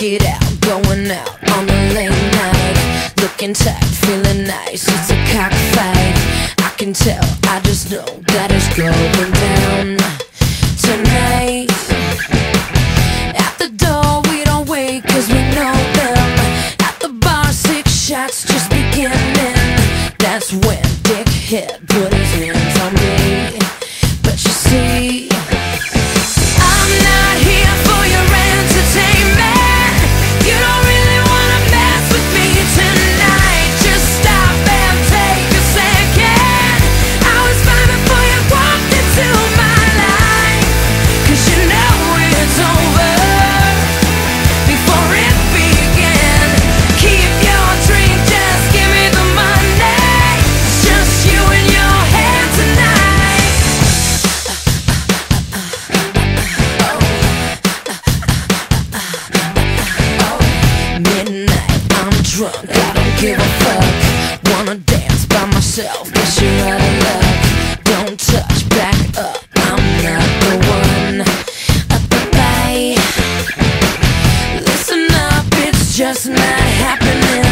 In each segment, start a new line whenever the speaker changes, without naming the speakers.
it out, going out on a late night, looking tight, feeling nice. It's a cockfight, I can tell, I just know that it's going down tonight. At the door we don't wait, cause we know them. At the bar, 6 shots just beginning. That's when Dickhead put his hands on me. But you see, I'm not here for your entertainment. You don't really wanna mess with me tonight. Just stop and take a second. I was fine before you walked into my life, cause you know it's over before it began. Keep your drink, just give me the money. It's just you and your head tonight. Midnight, I'm drunk, I don't give a fuck. Wanna dance by myself, guess you're out of luck. Don't touch, back up, I'm not the one. Bye. Listen up, it's just not happening.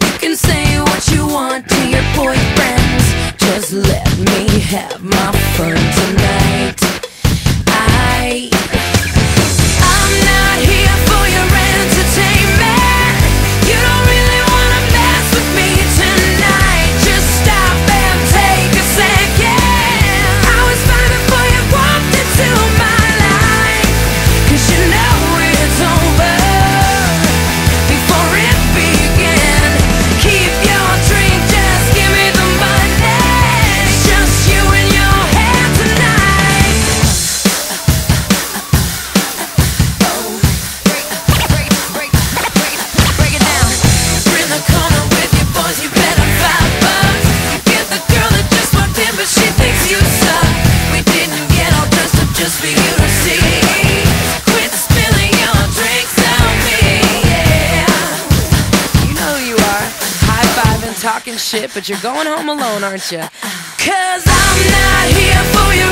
You can say what you want to your boyfriends, just let me have my fun tonight. I'm not here for your entertainment. You don't really wanna mess with me tonight. Just stop and take a second. I was fine before you walked into my life, cause you know it's over before it began. Keep your drink, just give me the money. It's just you and your head tonight. Break it down. We're in the corner with your boys, you better $5. Get the girl that just walked in, but she thinks you suck. We didn't get all dressed up just for you to see. Quit spilling your drinks on me, yeah. You know who you are, high-fiving, talking shit, but you're going home alone, aren't you? Cause I'm not here for your